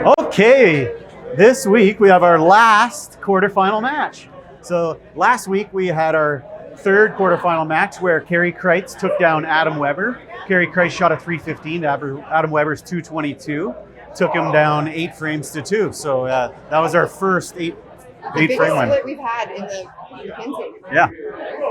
Okay, this week we have our last quarterfinal match. So last week we had our third quarterfinal match where Kerry Kreitz took down Adam Weber. Kerry Kreitz shot a 315, Adam Weber's 222. Took him down 8 frames to 2. So that was our first 8 frame win. Split we've had in the McInnes. Yeah.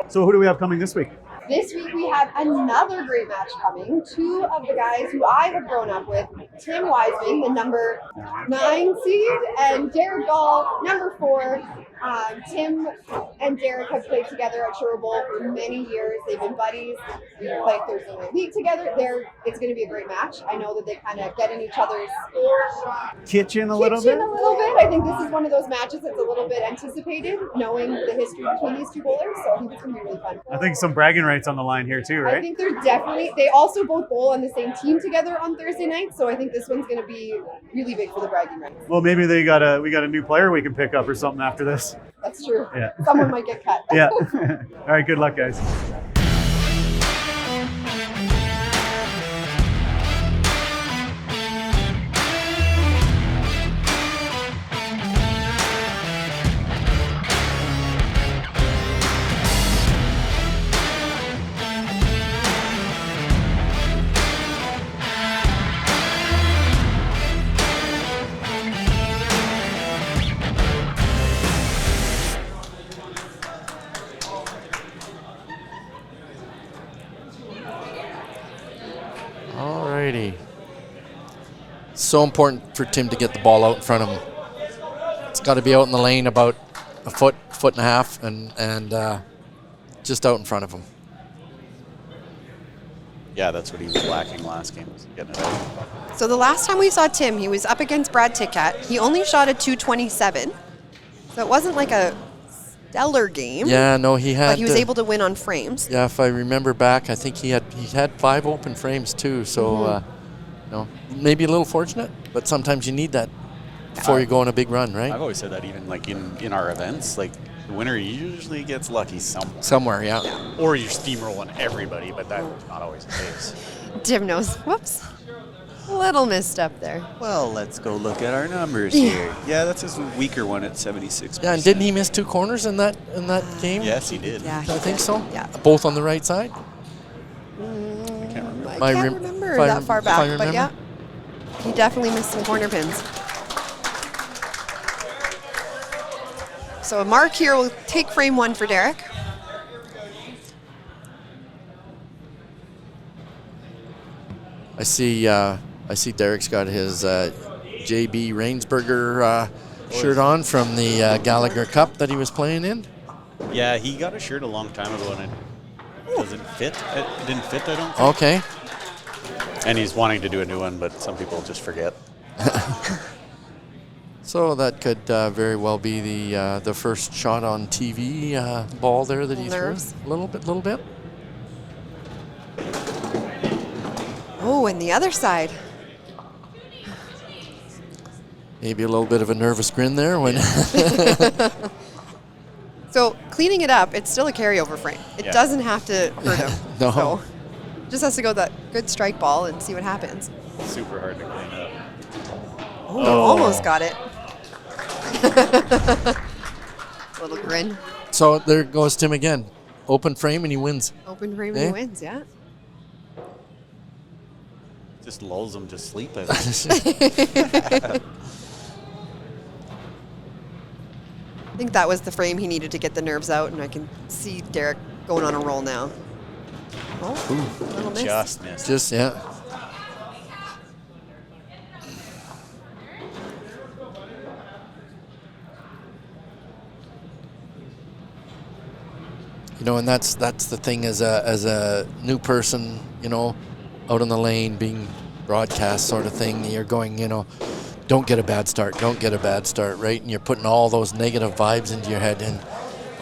So who do we have coming this week? This week we have another great match coming. 2 of the guys who I have grown up with, Tim Wiseman, the number 9 seed, and Derek Gall, number 4. Tim and Derek have played together at Sherwood Bowl for many years. They've been buddies. We played Thursday Night League together. It's going to be a great match. I know that they kind of get in each other's kitchen a little bit. I think this is one of those matches that's a little bit anticipated, knowing the history between these 2 bowlers. So I think it's going to be really fun. I think some bragging rights on the line here too, right? I think they also both bowl on the same team together on Thursday night. So I think this one's going to be really big for the bragging rights. Well, maybe we got a new player we can pick up or something after this. That's true. Yeah. Someone might get cut. Yeah. All right, good luck, guys. So important for Tim to get the ball out in front of him. It's got to be out in the lane about a foot and a half, and just out in front of him. Yeah, that's what he was lacking last game, was getting it out. So the last time we saw Tim, he was up against Brad Ticat. He only shot a 227, so it wasn't like a stellar game. Yeah, no, he had. But he was able to win on frames. Yeah, if I remember back, I think he had 5 open frames too. So. Maybe a little fortunate, but sometimes you need that before you go on a big run, right? I've always said that even like in our events, like the winner usually gets lucky somewhere. Somewhere, yeah. Or you're steamrolling everybody, but that's not always the case. Tim knows. Whoops. A little misstep there. Well, let's go look at our numbers here. Yeah, that's his weaker one at 76%. Yeah, and didn't he miss 2 corners in that game? Yes, he did. Yeah, I think so. Yeah. Both on the right side? I can't remember. I can't remember that far back, but yeah. He definitely missed some corner pins. So a mark here will take frame 1 for Derek. I see Derek's got his JB Rainsberger shirt on from the Gallagher Cup that he was playing in. Yeah, he got a shirt a long time ago and it doesn't fit. It didn't fit, I don't think. Okay. And he's wanting to do a new one, but some people just forget. So that could very well be the first shot on TV ball there that he threw. A little bit. Oh, and the other side. Maybe a little bit of a nervous grin there when. So cleaning it up, it's still a carryover frame. It doesn't have to hurt him. No. So just has to go that good strike ball and see what happens. Super hard to clean up. Oh, almost got it. Little grin. So there goes Tim again. Open frame and he wins. Open frame and he wins, yeah. Just lulls him to sleep, I think. I think that was the frame he needed to get the nerves out, and I can see Derek going on a roll now. Oh, little miss. Just missed. Just, yeah. You know, and that's the thing as a new person, you know, out on the lane, being broadcast sort of thing, you're going, you know, don't get a bad start, right? And you're putting all those negative vibes into your head, and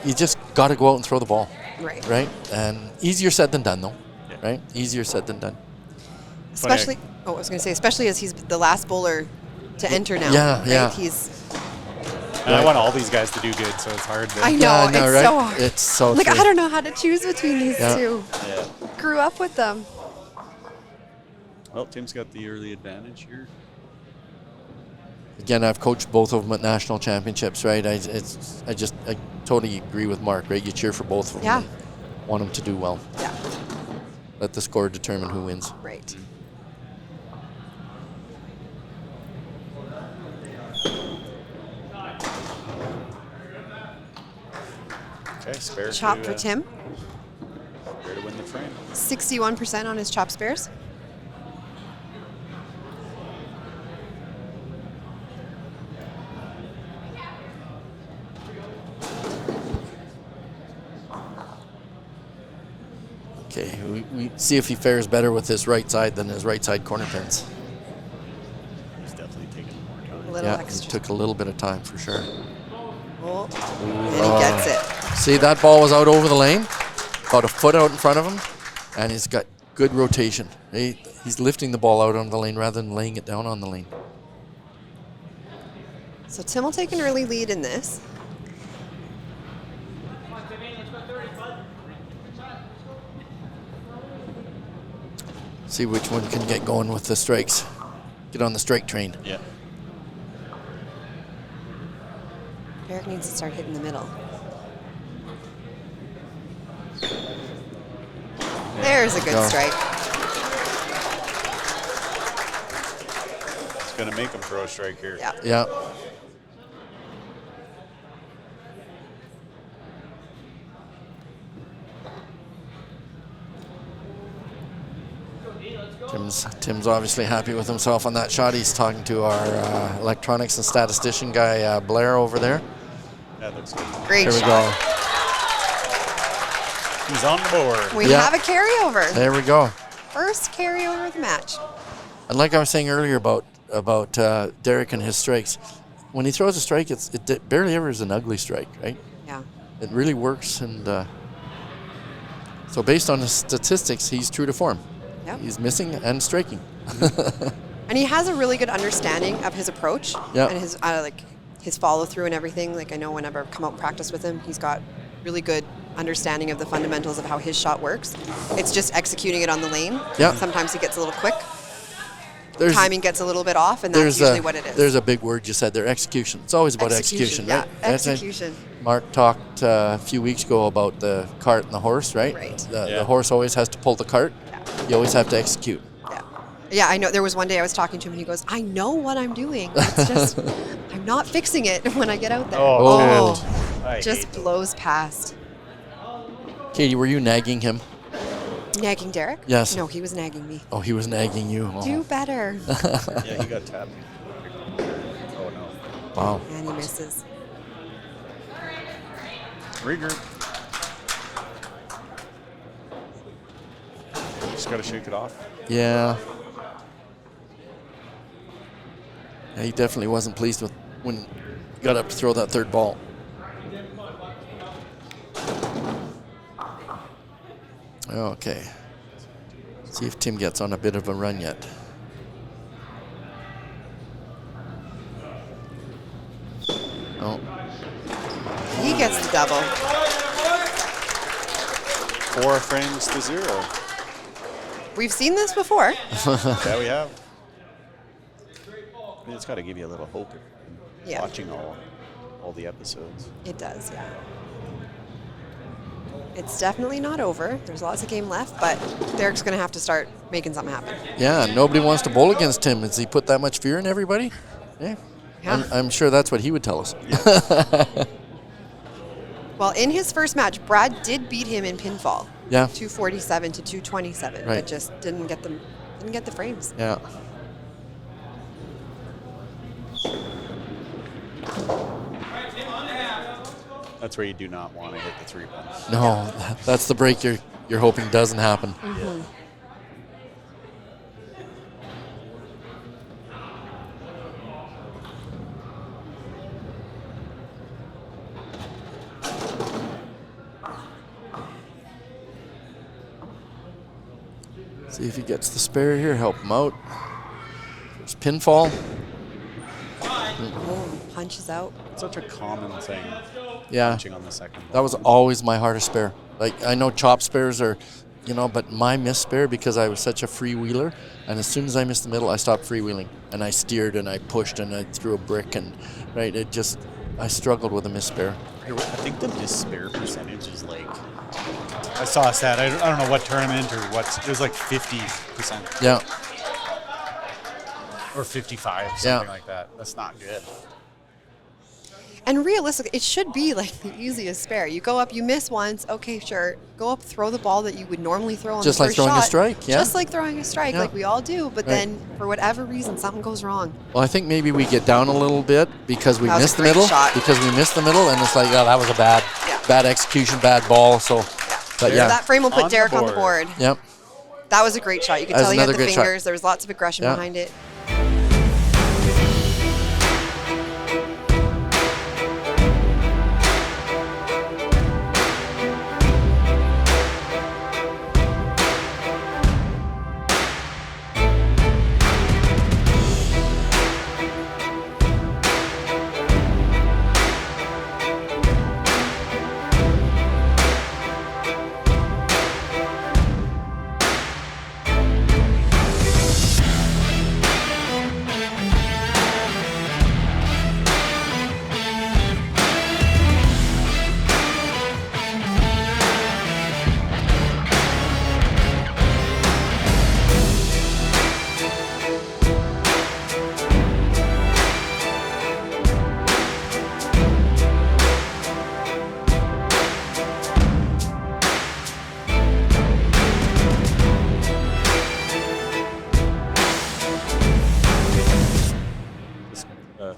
you just got to go out and throw the ball. Right? And easier said than done, though, right? Easier said than done. Especially, I was going to say, especially as he's the last bowler to enter now. Yeah, right? He's. And I want all these guys to do good, so it's hard. I know, it's right? so hard. It's so like, true. I don't know how to choose between these two. Yeah. Grew up with them. Well, Tim's got the early advantage here. again, I've coached both of them at national championships, right? I totally agree with Mark, right? You cheer for both of them. Yeah. Want them to do well. Yeah. Let the score determine who wins. Right. Okay, spare Chop to, for Tim. Spare to win the frame. 61% on his chop spares. Okay, we see if he fares better with his right side than his right side corner pins. He's definitely taking more time. A little Yeah, it extra. took a little bit of time for sure. Oh, and he gets it. See, that ball was out over the lane, about a foot out in front of him, and he's got good rotation. He's lifting the ball out on the lane rather than laying it down on the lane. So Tim will take an early lead in this. See which one can get going with the strikes. Get on the strike train. Yeah. Derek needs to start hitting the middle. There's a good Go. strike. It's going to make him throw a strike here. Yeah. Yeah. Tim's obviously happy with himself on that shot. He's talking to our electronics and statistician guy, Blair, over there. That looks good. Great Here we shot. go. He's on the board. We Yeah. have a carryover. There we go. First carryover of the match. And like I was saying earlier about Derek and his strikes, when he throws a strike, it barely ever is an ugly strike, right? Yeah. It really works, and so based on his statistics, he's true to form. Yep. He's missing and striking. And he has a really good understanding of his approach Yeah. and his follow through and everything. Like I know whenever I've come out and practice with him, he's got really good understanding of the fundamentals of how his shot works. It's just executing it on the lane. Yeah. Sometimes he gets a little quick. There's, Timing gets a little bit off, and that's usually what it is. There's a big word you said there, execution. It's always about execution, Yeah, right? That's it. execution. Mark talked a few weeks ago about the cart and the horse, right? Right. The horse always has to pull the cart. Yeah. You always have to execute. Yeah. Yeah, I know. There was one day I was talking to him, and he goes, "I know what I'm doing. It's just I'm not fixing it when I get out there." Oh, I just hate those. blows past. Katie, were you nagging him? Nagging Derek? Yes. No, he was nagging me. Oh, he was nagging you. Oh. Do better. Yeah, he got tapped. Oh, no. Wow. And he misses. Regroup. Just got to shake it off. Yeah. Yeah, he definitely wasn't pleased with when he got up to throw that third ball. Okay. See if Tim gets on a bit of a run yet. Oh, He gets the double. 4 frames to 0. We've seen this before. Yeah, we have. I mean, it's got to give you a little hope Yeah. watching all the episodes. It does, yeah. It's definitely not over. There's lots of game left, but Derek's going to have to start making something happen. yeah, nobody wants to bowl against Tim. Has he put that much fear in everybody? Yeah. Yeah. I'm sure that's what he would tell us. Well, in his first match, Brad did beat him in pinfall. Yeah. 247 to 227, Right. but just didn't get the frames. Yeah. That's where you do not want to hit the 3 points. No, that's the break you're hoping doesn't happen. Mm-hmm. See if he gets the spare here, help him out. There's pinfall. Oh, punches out. Such a common thing. Yeah. Punching on the second ball. That was always my hardest spare. Like, I know chop spares are, you know, but my miss spare, because I was such a freewheeler, and as soon as I missed the middle, I stopped freewheeling, and I steered, and I pushed, and I threw a brick, and right, I struggled with a miss spare. I think the miss spare percentage is like, I saw a stat, I don't know what tournament or what, it was like 50%. Yeah. Or 55, something like that. That's not good. And realistically, it should be like the easiest spare. You go up, you miss once, okay, sure. Go up, throw the ball that you would normally throw on Just the like first throwing shot. a strike, yeah. Just like throwing a strike, Yeah. like we all do. But Right. then, for whatever reason, something goes wrong. Well, I think maybe we get down a little bit because we That was a missed the great middle. shot. Because we missed the middle, and it's like, oh, that was a bad execution, bad ball. So, but yeah. That frame will put On the Derek on the board. board. Yep. That was a great shot. You could That was tell he had another the great shot. fingers. There was lots of aggression Yeah. behind it.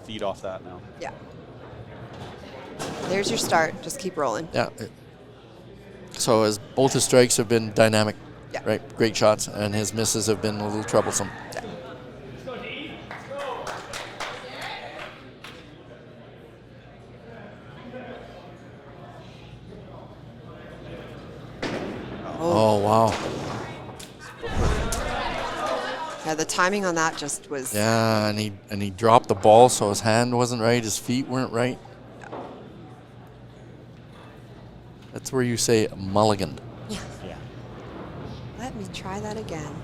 Feed off that now. Yeah. There's your start. Just keep rolling. Yeah. So as both his strikes have been dynamic, Yeah. right? Great shots, and his misses have been a little troublesome. Yeah. Oh, wow. Yeah, the timing on that just was. Yeah, and he dropped the ball, so his hand wasn't right, his feet weren't right. That's where you say mulligan. Yeah. Let me try that again.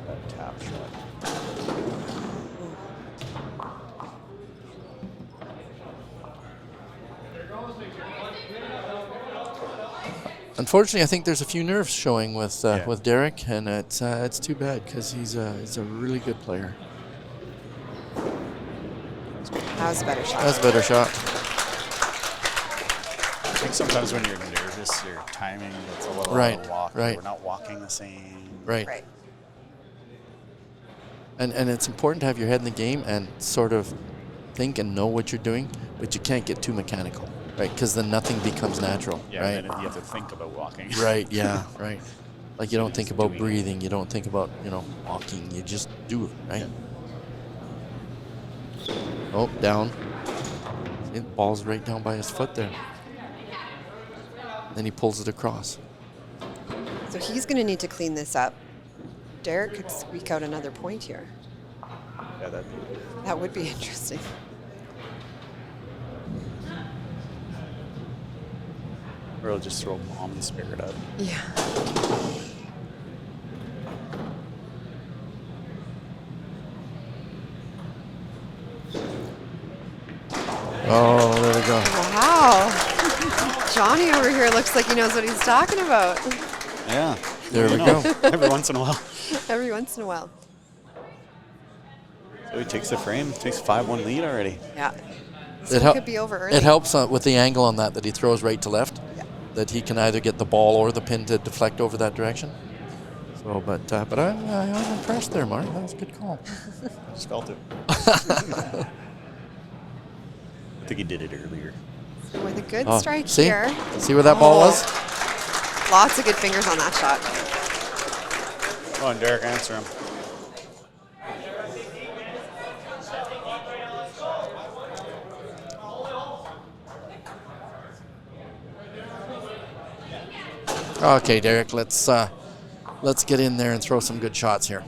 That tap shot. Unfortunately, I think there's a few nerves showing with Yeah. with Derek, and it's too bad because he's a really good player. That was a better shot. That's a better shot. I think sometimes when you're nervous, your timing gets a little Right, out of walk. right. We're not walking the same. Right. Right. And it's important to have your head in the game and sort of think and know what you're doing, but you can't get too mechanical, right? Because then nothing becomes natural, Yeah, right? and then you have to think about walking. Right, yeah, right. Like you don't think Just about doing it. breathing, you don't think about, walking, you just do it, right? Oh, down. See, the ball's right down by his foot there. Then he pulls it across. So he's going to need to clean this up. Derek could squeak out another point here. Yeah, That would be interesting. or he'll just throw a bomb and spare it up. Yeah. Oh, there we go. Wow. Johnny over here looks like he knows what he's talking about Yeah. There we You know, go. Every once in a while. every once in a while. So he takes the frame, takes a 5-1 lead already. Yeah. This It one hel- could be over early. It helps with the angle on that he throws right to left, that he can either get the ball or the pin to deflect over that direction. So, but I'm impressed there, Mark. That was a good call. Just felt it. I think he did it earlier. So with a good Oh, strike see? here. See where that ball Oh. was? Lots of good fingers on that shot. Come on, Derek, answer him. Okay, Derek, let's get in there and throw some good shots here.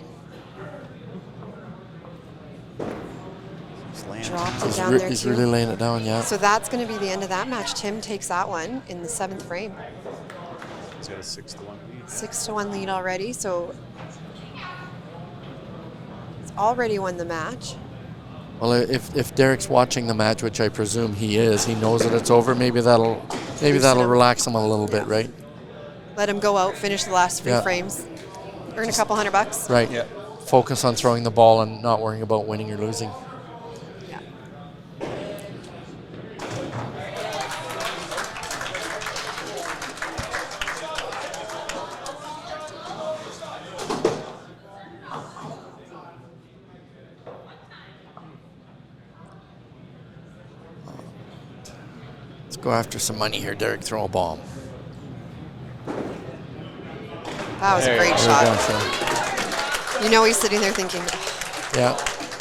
Just land. Dropped it down there He's too. really laying it down, yeah. So that's going to be the end of that match. Tim takes that one in the 7th frame. He's got a 6-1 lead. 6-1 lead already, so he's already won the match. Well, if Derek's watching the match, which I presume he is, he knows that it's over. Maybe that'll relax him a little bit, right? Let him go out, finish the last few frames, earn a couple $100. Right. Yeah. Focus on throwing the ball and not worrying about winning or losing. Yeah. Let's go after some money here, Derek. Throw a bomb. That was a great There shot. we go, so. You know he's sitting there thinking, Yeah.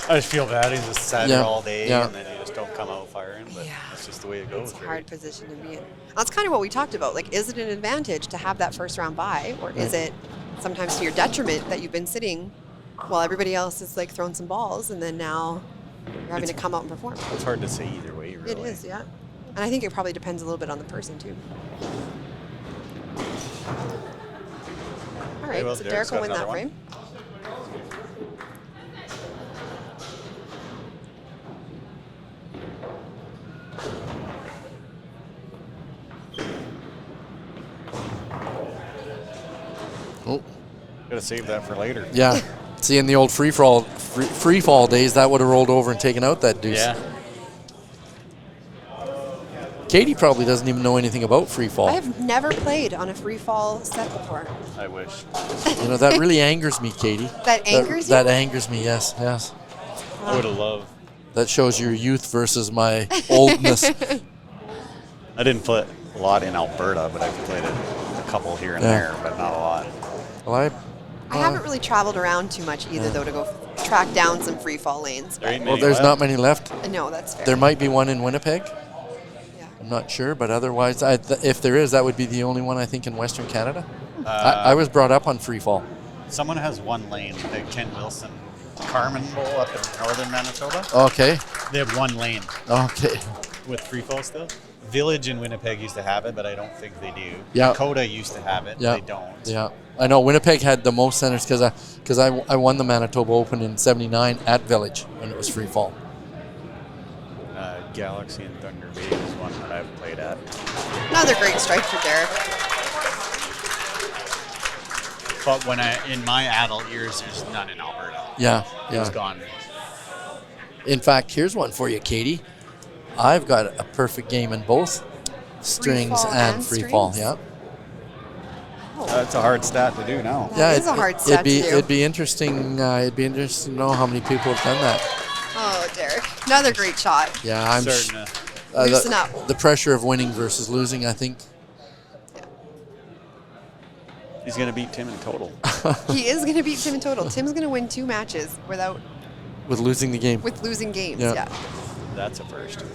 I just feel bad. He's just sat there all day, Yeah. and then you just don't come out firing. But that's just the way it goes. it's a right? hard position to be in. That's kind of what we talked about. Like, is it an advantage to have that first round bye, or is it sometimes to your detriment that you've been sitting while everybody else is like throwing some balls, and then now you're having to come out and perform? It's hard to say either way, really. It is, yeah. And I think it probably depends a little bit on the person too. All right, well, so Derek's Derek will got win that another frame. Oh. Gotta save that for later. Yeah. See, in the old free fall days, that would have rolled over and taken out that deuce. Yeah. Katie probably doesn't even know anything about free fall. I have never played on a free fall set before. I wish. You know, that really angers me, Katie. That angers you? That angers me, yes. I would have loved. That shows your youth versus my oldness. I didn't play a lot in Alberta, but I've played it a couple here and there, but not a lot. Well, I haven't really traveled around too much either, though, to go track down some free fall lanes. There ain't well, many there's left. not many left. No, that's fair. There might be one in Winnipeg. Yeah. I'm not sure, but otherwise, if there is, that would be the only one, I think, in Western Canada. I was brought up on free fall. Someone has one lane, the Ken Wilson Carmen Bowl up in northern Manitoba. Okay. They have one lane Okay. with free fall still. Village in Winnipeg used to have it, but I don't think they do. Yeah. Dakota used to have it, Yeah. they don't. Yeah. I know Winnipeg had the most centers because I won the Manitoba Open in '79 at Village when it was free fall. Galaxy and Thunder Bay is one that I've played at. Another great strike for Derek. But when in my adult years, there's none in Alberta. Yeah. It's gone. In fact, here's one for you, Katie. I've got a perfect game in both strings fall and and free fall. strings? Yeah. That's a hard stat to do now. That is a hard stat to do. It'd be interesting. It'd be interesting to know how many people have done that. Oh, Derek. Another great shot. Yeah, I'm Starting to Loosen up. The pressure of winning versus losing, I think. He's going to beat Tim in total. He is going to beat Tim in total. Tim's going to win 2 matches With losing the game. with losing games. Yeah. Yeah. That's a first.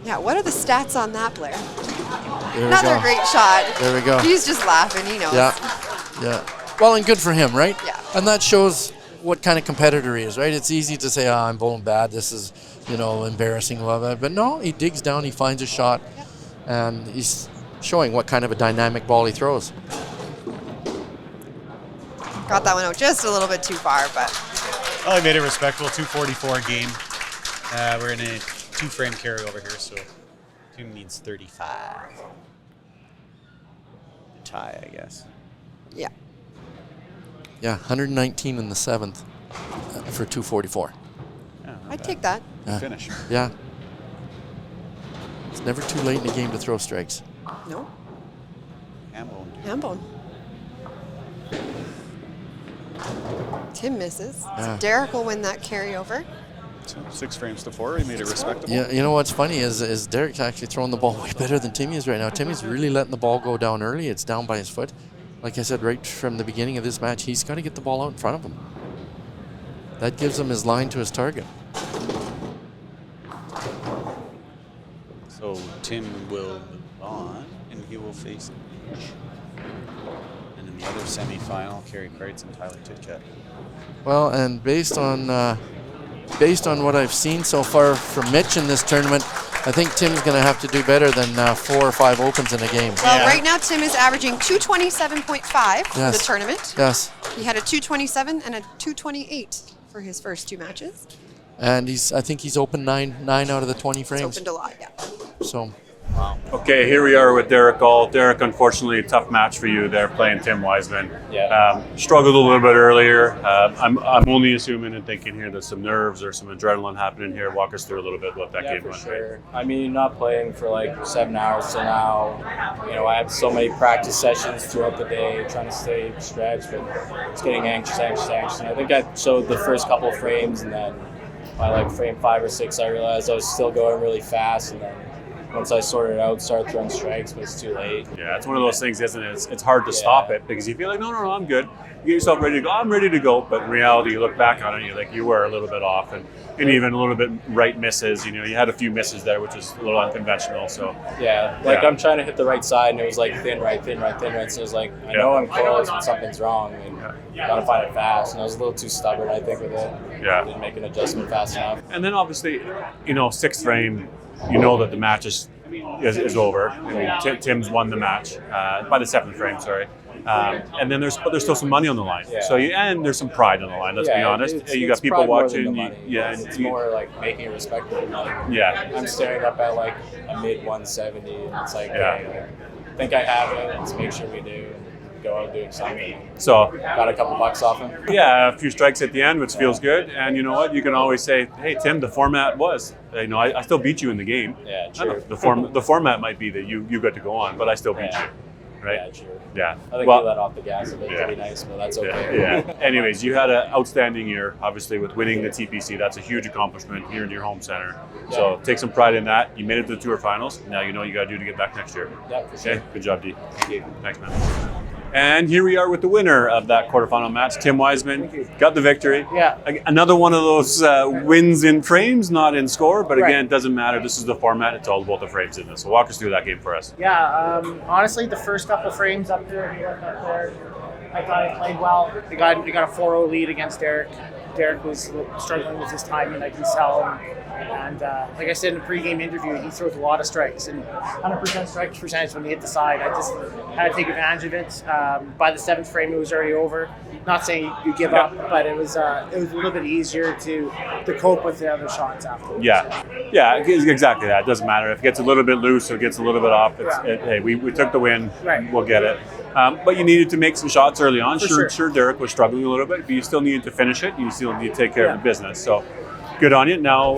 Yeah. What are the stats on that, Blair? There we Another go. great shot. There we go. He's just laughing. He knows. Yeah. Well, and good for him, right? Yeah. And that shows what kind of competitor he is, right? It's easy to say, I'm bowling bad. This is, embarrassing. But no, he digs down, he finds a shot, and he's showing what kind of a dynamic ball he throws. Got that one out just a little bit too far, but Well, I made it respectable. 244 game. We're in a 2-frame carryover here, so Tim needs 35. To tie, I guess. yeah. Yeah, 119 in the 7th for 244. Yeah, not I'd bad. take that. Yeah. Finish. Yeah. It's never too late in a game to throw strikes. No. Hambone. Hambone. Tim misses. Yeah. So Derek will win that carryover. So 6 frames to 4. He made it respectable. Yeah, you know what's funny is Derek's actually throwing the ball way better than Timmy is right now. Timmy's really letting the ball go down early. It's down by his foot. Like I said, right from the beginning of this match, he's got to get the ball out in front of him. That gives him his line to his target. So Tim will move on, and he will face Mitch. And in the other semifinal, Carey Kreitz and Tyler Titchett. Well, and based on what I've seen so far from Mitch in this tournament, I think Tim's going to have to do better than 4 or 5 opens in a game. Well, right now Tim is averaging 227.5 for the Yes. tournament. Yes. He had a 227 and a 228 for his first 2 matches. And I think he's opened 9 out of the 20 He's frames. opened a lot, yeah. So. Okay, here we are with Derek Gall. Derek, unfortunately, a tough match for you there playing Tim Wiseman. Yeah. Struggled a little bit earlier. I'm only assuming and thinking here there's some nerves or some adrenaline happening here. Walk us through a little bit what that game For was. sure. I mean, not playing for like 7 hours till now. You know, I have so many practice sessions throughout the day, trying to stay stretched, but it's getting anxious. And I think I showed the first couple of frames, and then by like frame 5 or 6, I realized I was still going really fast, and then once I sorted it out, started throwing strikes, but it's too late. Yeah, it's one of those things, isn't it? It's hard to stop it because you feel like, no, I'm good. You get yourself ready to go, I'm ready to go. But in reality, you look back on it and you're like, you were a little bit off and even a little bit right misses. You know, you had a few misses there, which is a little unconventional. So Yeah, I'm trying to hit the right side, and it was like thin right. So it was like, I know I'm close, but something's wrong, and gotta find it fast. And I was a little too stubborn, I think, with it. Yeah. Didn't make an adjustment fast enough. And then obviously, 6th frame, you know that the match is over. I mean, Tim's won the match by the 7th frame, sorry. And then there's still some money on the line. Yeah. So and there's some pride on the line. Let's be honest. You got people watching. It's more like making it respectable money. Yeah. I'm staring up at like a mid 170, and it's like, okay, I think I have it. Let's make sure we do. Go out doing something. So got a couple bucks off him. Yeah, a few strikes at the end, which feels good. And you know what? You can always say, "Hey, Tim, the format was. I still beat you in the game. Yeah, true. The format might be that you got to go on, but I still beat you, right? Yeah, true. Yeah. I think we let off the gas a bit. Pretty nice, but that's okay. Yeah. Anyways, you had an outstanding year, obviously, with winning the TPC. That's a huge accomplishment here in your home center. Yeah. So take some pride in that. You made it to the tour finals. Now you know what you got to do to get back next year. Yeah, for sure. Okay. Good job, D. Thank you. Thanks, man. And here we are with the winner of that quarterfinal match, Tim Wiseman. Got the victory. Yeah. Another one of those wins in frames, not in score. But again, it doesn't matter. This is the format. It's all about the frames in this. So walk us through that game for us. Yeah, honestly, the first couple frames up there, I thought I played well. We got a 4-0 lead against Derek. Derek was struggling with his timing, I can tell. And like I said in the pregame interview, he throws a lot of strikes and 100% strike percentage when he hit the side. I just had to take advantage of it. By the 7th frame, it was already over. Not saying you give up, but it was a little bit easier to cope with the other shots afterwards. Yeah, exactly that. It doesn't matter if it gets a little bit loose or gets a little bit off. Hey, we took the win. Right. We'll get it. But you needed to make some shots early on. For Sure, Derek was struggling a little bit, but you still needed to finish it. You still need to take care of the business. So good on you. Now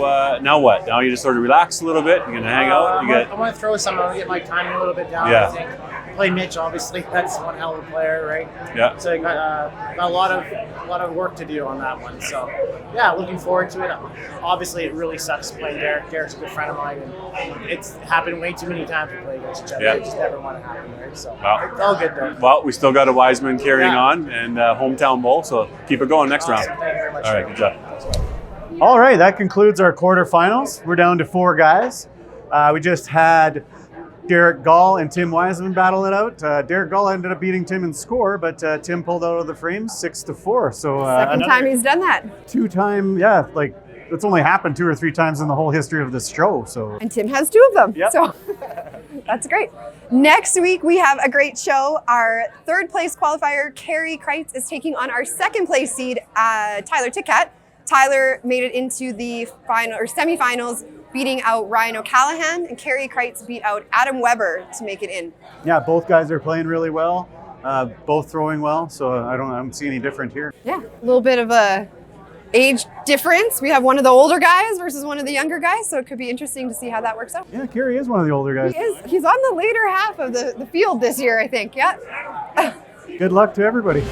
what? Now you just sort of relax a little bit. You're gonna hang out. I want to throw some. I want to get my timing a little bit down. Yeah. I think. Play Mitch, obviously. That's one hell of a player, right? Yeah. So I got a lot of work to do on that one. So yeah, looking forward to it. Obviously, it really sucks playing Derek. Derek's a good friend of mine, and it's happened way too many times to play against each other. Yeah. I just never want to happen, right? So Well, it's all good though. Well, we still got a Wiseman carrying on and hometown bowl, so keep it going next Awesome. round. Thank you very much. All right, good job. All right, that concludes our quarterfinals. We're down to 4 guys. We just had Derek Gall and Tim Wiseman battle it out. Derek Gall ended up beating Tim in score, but Tim pulled out of the frames 6-4. So Second time he's done that. 2-time, it's only happened 2 or 3 times in the whole history of this show. So And Tim has 2 of them. Yep. So that's great. Next week, we have a great show. Our 3rd place qualifier, Carrie Kreitz, is taking on our 2nd place seed, Tyler Ticat. Tyler made it into the final or semifinals, beating out Ryan O'Callahan, and Carrie Kreitz beat out Adam Weber to make it in. yeah, both guys are playing really well, both throwing well. So I don't see any different here. Yeah, a little bit of a age difference. We have one of the older guys versus one of the younger guys, so it could be interesting to see how that works out. Yeah, Carrie is one of the older guys. He's on the later half of the field this year, I think. Yeah. Good luck to everybody.